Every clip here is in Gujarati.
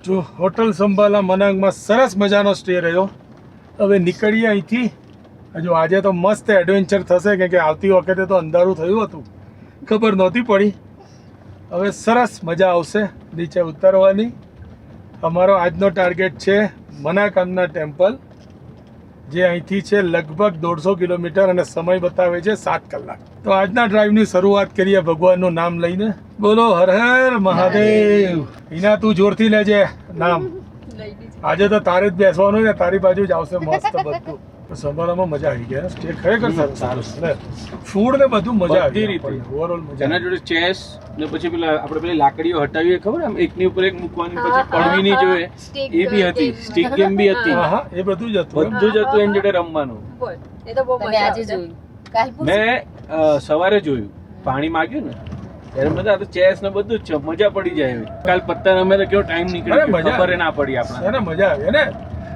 જો હોટલ સંભાલા મનાંગમાં સરસ મજાનો સ્ટે રહ્યો. હવે નીકળીએ અહીંથી. હજુ આજે તો મસ્ત એડવેન્ચર થશે કેમ કે આવતી વખતે તો અંધારું થયું હતું, ખબર નહોતી પડી. હવે સરસ મજા આવશે નીચે ઉતરવાની. અમારો આજનો ટાર્ગેટ છે મનાકામના ટેમ્પલ, જે અહીંથી છે લગભગ 150 કિલોમીટર અને સમય બતાવે છે 7 કલાક. તો આજના ડ્રાઈવની શરૂઆત કરીએ ભગવાનનું નામ લઈને. બોલો હર હર મહાદેવ. હિના તું જોરથી લેજે નામ. આજે તો તારે જ બેસવાનું ને તારી બાજુ જ આવશે મસ્ત બધું. સંભાળવામાં મજા આવી ગઈ. સ્ટે ખરેખર સારું છે. ફૂડ ને બધું મજા આવી રીતે ઓવરઓલ મજા. એના જોડે ચેસ ને પછી પેલા આપણે પેલી લાકડીઓ હટાવીએ ખબર આમ એકની ઉપર એક મૂકવાની પછી પડવીની જોઈએ એ બી હતી, સ્ટિક ગેમ બી હતી. હા એ બધું જ હતું. બધું જ હતું એની જોડે રમવાનું. એ તો બહુ મજા આજે જોયું. કાલ મેં સવારે જોયું, પાણી માંગ્યું ને ત્યારે મજા તો ચેસ ને બધું જ છે, મજા પડી જાય એવી. કાલ પત્તા રમે તો કેવો ટાઈમ નીકળે ખબર ના પડી આપણે. એને મજા આવી ને.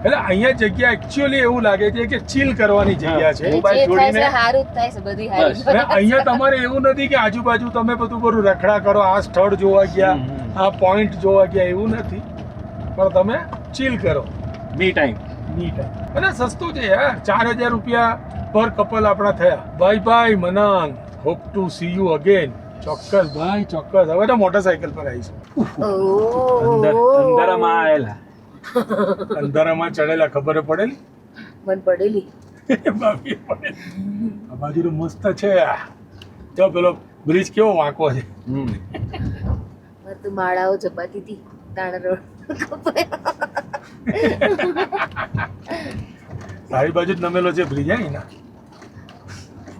એટલે અહીંયા જગ્યા એકચ્યુઅલી એવું લાગે છે કે ચીલ કરવાની જગ્યા છે. મોબાઈલ છોડીને હારું જ થાય છે બધી હારી. અને અહીંયા તમારે એવું નથી કે આજુબાજુ તમે બધું રખડા કરો, આ સ્થળ જોવા ગયા, આ પોઈન્ટ જોવા ગયા, એવું નથી. પણ તમે ચીલ કરો. Me time. અને સસ્તું છે યાર. 4000 રૂપિયા પર કપલ આપણા થયા. Bye Manang. Hope to see you again. ચોક્કસ ભાઈ ચોક્કસ. હવે તો મોટરસાઇકલ પર આવીશું. અંધારામાં આયેલા અંધારામાં ચડેલા ખબર પડેલી મન પડેલી. બાપી પડેલી. આ બાજુ મસ્ત છે. જો પેલો બ્રિજ કેવો વાંકો છે. તો માળાઓ જપાતી હતી તાણા રોડ. તારી બાજુ જ નમેલો છે બ્રિજ. ના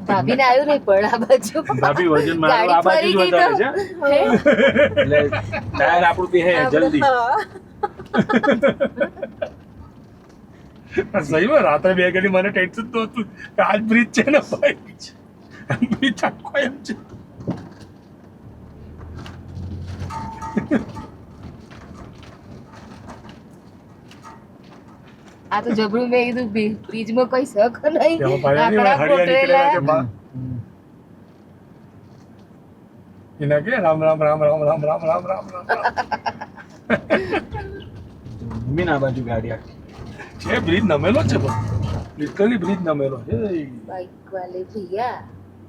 ભાભી ને આવ્યું નહીં પણ આ બાજુ ભાભી વજન મારો આ બાજુ જ વધારે છે એટલે ટાયર આપણું બી હે જલ્દી. સહીમાં રાત્રે 2 ઘડી મને ટેન્શન તો હતું કે આજ બ્રિજ છે ને ભાઈ. બ્રિજ આખો એમ છે. આ તો જબરું મેં કીધું બ્રિજમાં કોઈ શક નહીં. તેમાં પાછા આંકડા હળિયા નીકળેલા છે કોતરેલા. બા. એના કે રામ રામ રામ રામ રામ રામ રામ રામ રામ મીન આ બાજુ ગાડી આખી છે. બ્રિજ નમેલો જ છે પણ લિટરલી બ્રિજ નમેલો છે. બાઈક વાલે ભૈયા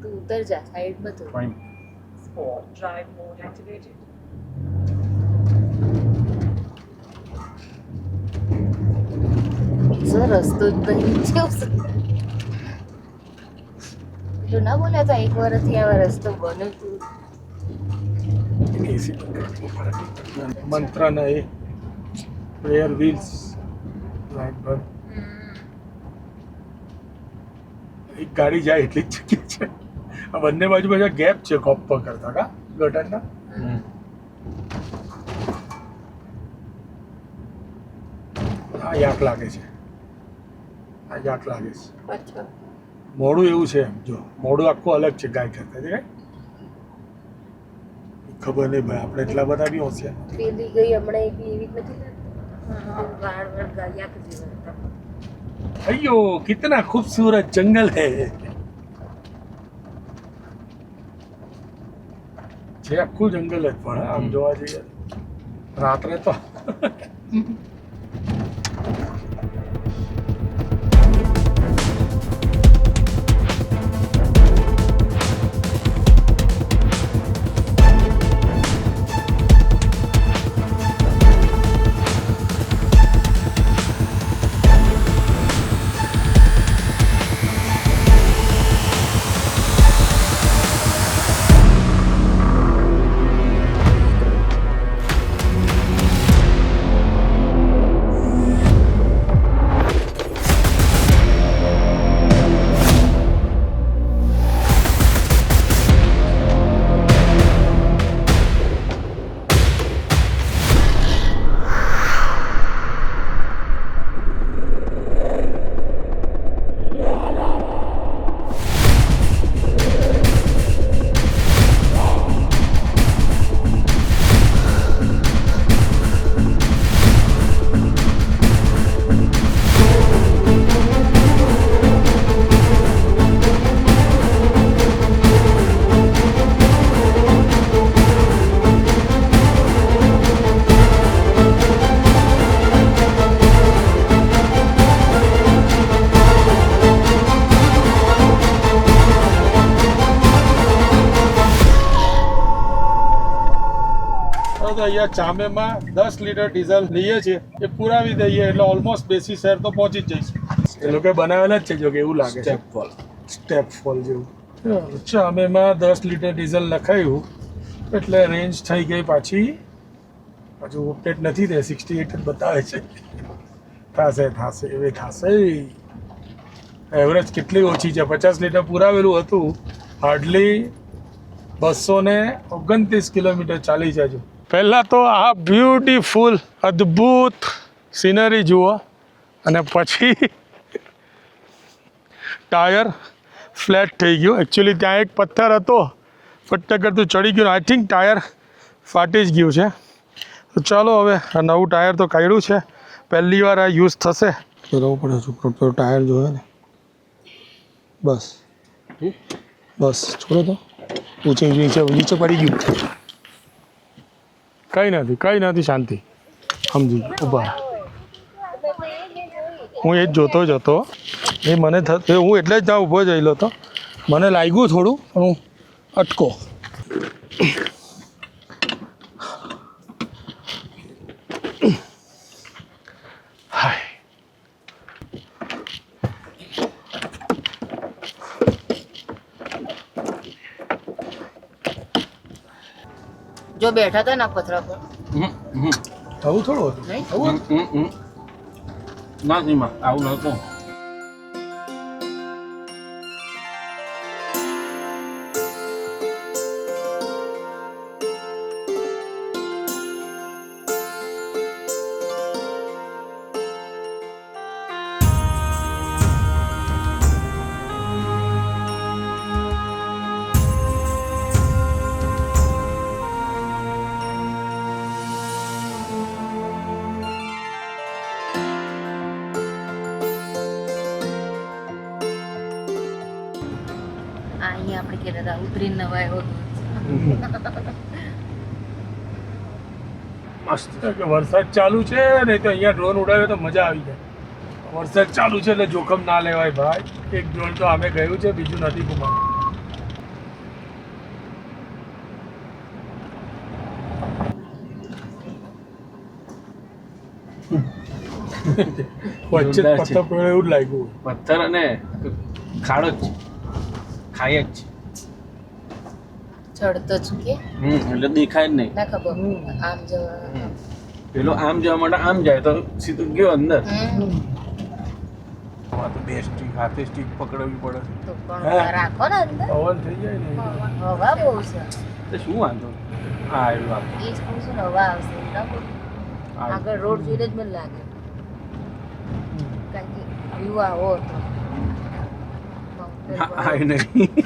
તું ઉતર જા સાઈડમાં તો. Fine. Sport drive mode activated. Sir રસ્તો જ નહીં છે. પેલું ના બોલ્યા તો 1 વર્ષથી આવા રસ્તો બન્યો તું. મંત્રના એ પ્રેયર વ્હીલ્સ લાઈટ પર એક ગાડી જાય એટલી જ જગ્યા છે. આ બંને બાજુ પાછા ગેપ છે કોપ્પર કરતા કા ગટરના. આ યાક લાગે છે. આ યાક લાગે છે. અચ્છા મોડું એવું છે એમ. જો મોડું આખું અલગ છે ગાય કરતા છે. ખબર નહીં ભાઈ, આપણે એટલા બધા બી હોશિયાર. પેલી ગઈ હમણાં એક એવી જ નથી વાળ ગાયા કરી अयो कितना खूबसूरत जंगल है. છે આખું જંગલ જ પણ આમ જોવા જઈએ રાત્રે તો. તો અહીંયા ચામેમાં 10 લીટર ડીઝલ લઈએ છીએ એ પુરાવી દઈએ એટલે ઓલમોસ્ટ બેસી શહેર તો પહોંચી જ જઈશું. એ લોકો બનાવેલા જ છે જો કે એવું લાગે છે સ્ટેપ ફોલ જેવું. ચામેમાં 10 લીટર ડીઝલ લખાયું એટલે રેન્જ થઈ ગઈ પાછી. હજુ અપડેટ નથી તે 68 જ બતાવે છે. થશે એવી થશે. એવરેજ કેટલી ઓછી છે, 50 લીટર પુરાવેલું હતું, હાર્ડલી 229 કિલોમીટર ચાલી જાય. પહેલાં તો આ બ્યુટીફુલ અદ્ભુત સિનરી જુઓ અને પછી ટાયર ફ્લેટ થઈ ગયું. એકચ્યુઅલી ત્યાં એક પથ્થર હતો, ફટ કરતું ચડી ગયું. આઈ થિંક ટાયર ફાટી જ ગયું છે. તો ચાલો હવે આ નવું ટાયર તો કાઢ્યું છે, પહેલી વાર આ યુઝ થશે. જોવું પડે છે પ્રોપર ટાયર જોવે ને. બસ છોડો તો નીચે પડી ગયું. કંઈ નથી શાંતિ. સમજી ઊભા. હું એ જ જોતો જ હતો. એ મને હું એટલે જ ત્યાં ઊભો જ રહેલો હતો. મને લાગ્યું થોડું પણ હું અટકો. હાય જો બેઠા હતા ને પથરા પર આવું થોડું હતું નહીં ના સીમા આવું નહોતું. અહીંયા આપણે કહેતા હતા ઉતરીને નવાયો મસ્ત. કે વરસાદ ચાલુ છે ને તો અહીંયા ડ્રોન ઉડાવ્યો તો મજા આવી જાય. વરસાદ ચાલુ છે એટલે જોખમ ના લેવાય ભાઈ. એક ડ્રોન તો અમે ગયું છે, બીજું નથી ગુમાવ્યું. વચ્ચે જોરદાર છે. પથ્થર પડ્યો એવું જ લાગ્યું. પથ્થર અને ખાડો જ ખાય જ છે. ચડતો જ કે એટલે દેખાય જ નહીં. ના ખબર આમ જવા પેલો આમ જવા માટે આમ જાય તો સીધું ગયો અંદર. આ તો બે સ્ટીક હાથે સ્ટીક પકડવી પડે છે. તો પણ રાખો ને અંદર પવન થઈ જાય ને હવા બહુ છે. તો શું વાંધો? હા એવું એ જ કહું છું ને હવા આવશે ના બોલ. આગળ રોડ જોઈને જ મને લાગે કારણ કે વ્યૂ આવો હતો આય નહીં.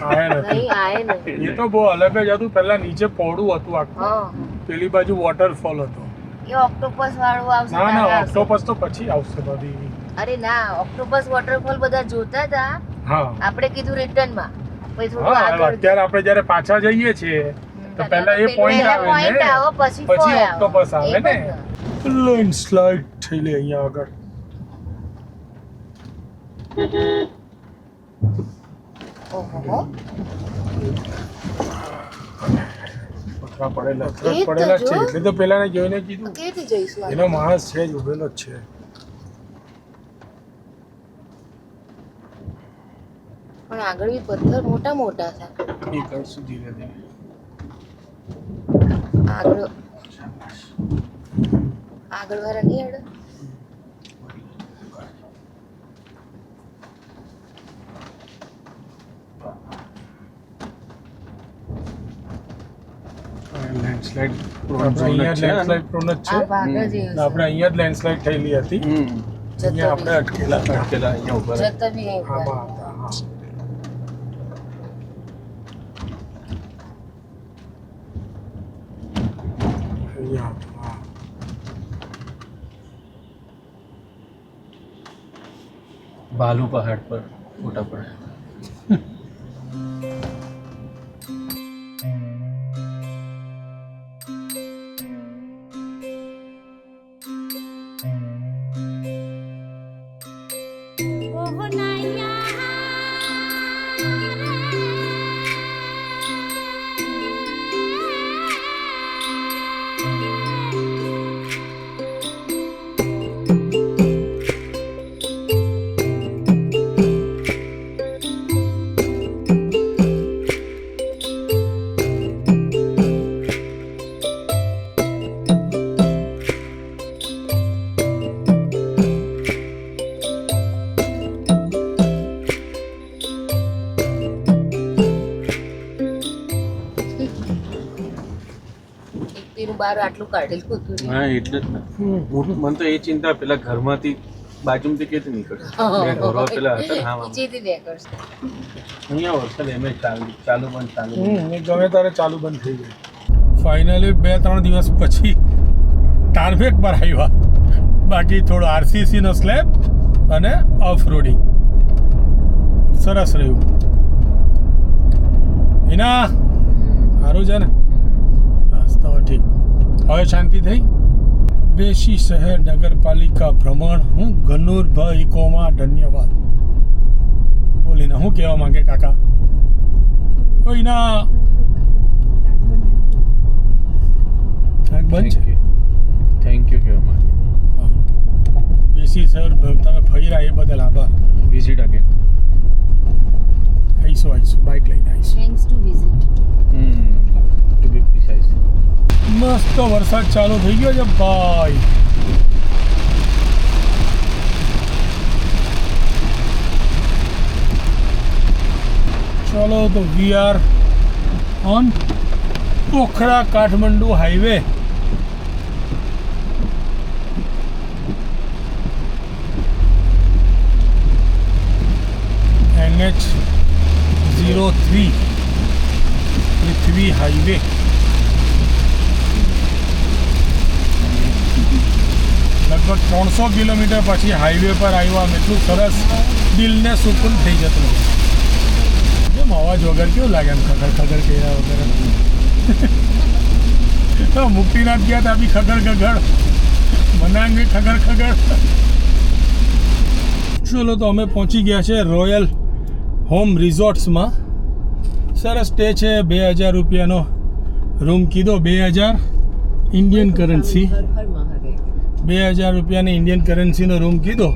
આયા નથી. નહીં આય નહીં એ તો બહુ અલગ જ હતું. પહેલા નીચે પહોળું હતું આખું, હા પેલી બાજુ વોટરફોલ હતો. એ ઓક્ટોપસ વાળું આવશે ના ત્યારે આવશે. ઓક્ટોપસ તો પછી આવશે બધી. અરે ના ઓક્ટોપસ વોટરફોલ બધા જોતા હતા. હા આપણે કીધું રિટર્ન માં પછી થોડું હા આગળ અત્યારે આપણે જ્યારે પાછા જઈએ છીએ તો પહેલા એ પોઈન્ટ પહેલા આવે point ને આવે પછી પછી ફોય આવે. ઓક્ટોપસ આવે એ ને. બધું. લેન્ડસ્લાઇડ થયેલી અહીંયા આગળ. ઓહો પથરા પડેલા એ જ તો પડેલા જ છે જો. એટલે તો પેલાને જોઈને કીધું કેથી જઈશું એનો માણસ છે જ ઉભેલો જ છે. પણ આગળ બી પથ્થર મોટા મોટા હતા એ કરશું ધીરે ધીરે. આગળ આગળ વાળા નહીં અડે લેન્ડસ્લાઇડ Prone આપણે zone જ અહીંયા છે ને? લેન્ડસ્લાઇડ પ્રોન જ છે. આ ભાગ જ ને એવો આપણે અહીંયા જ લેન્ડસ્લાઇડ થયેલી હતી. અહીંયા આપણે અટકેલા હતા. અટકેલા અહીંયા ઉભા છે. રહે. જતા બી અહીં આમાં ઉભા. હતા હા. અહીંયા હતા, હા. ભાલુ પહાડ પર ફોટા પડે. બહાર આટલું કાઢેલું હતું હા એટલે જ ને. મને તો એ ચિંતા પેલા ઘરમાંથી બાજુમાંથી કેથી નીકળે બે ઢોરો પેલા હતા ને, હા આમ. નીચેથી બે કરશે અહીંયા વરસાદ એમ ચાલુ બંધ ગમે તારે ચાલુ બંધ થઈ જાય. ફાઇનલી 2-3 દિવસ પછી ટાર્ગેટ પર આવ્યા. બાકી થોડો આરસીસી નો સ્લેબ અને ઓફ રોડિંગ સરસ રહ્યું. એના સારું છે ને? બસ તો ઠીક. હવે શાંતિ થઈ. બેસી શહેર નગરપાલિકા ભ્રમણ. હું ગનુરભાઈ કોમા ધન્યવાદ બોલીને હું કહેવા માંગે કાકા? કોઈના બંધ છે. થેન્ક યુ કહેવા માંગે. બેસી શહેર તમે ફર્યા એ બદલ આભાર. Visit again. આવીશું બાઇક લઈને આવીશું. Thanks to visit to be precise. મસ્ત વરસાદ ચાલુ થઈ ગયો છે ભાઈ. ચલો તો we are on Pokhara Kathmandu highway. NH03 Prithvi highway. લગભગ 300 કિલોમીટર પછી હાઈવે પર આવ્યા. આમ એટલું સરસ દિલને સુકૂન થઈ જતું. જેમ અવાજ વગર કેવું લાગે એમ ખગર ખગર કર્યા વગર. તો મુક્તિનાથ ગયા હતા બી ખગર ખગર, મનાંગ બી ખગર ખગર. ચલો તો અમે પહોંચી ગયા છે રોયલ હોમ રિઝોર્ટ્સમાં. સરસ સ્ટે છે. 2000 રૂપિયાનો રૂમ કીધો. 2000 ઇન્ડિયન કરન્સી. 2000 રૂપિયાની ઇન્ડિયન કરન્સીનો રૂમ કીધો.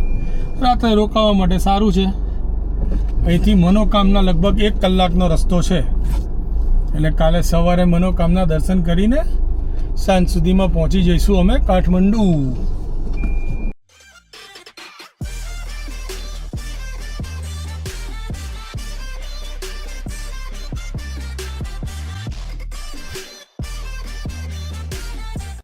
રાત્રે રોકાવા માટે સારું છે. અહીંથી મનોકામના લગભગ 1 કલાકનો રસ્તો છે. એટલે કાલે સવારે મનોકામના દર્શન કરીને સાંજ સુધીમાં પહોંચી જઈશું અમે કાઠમંડુ.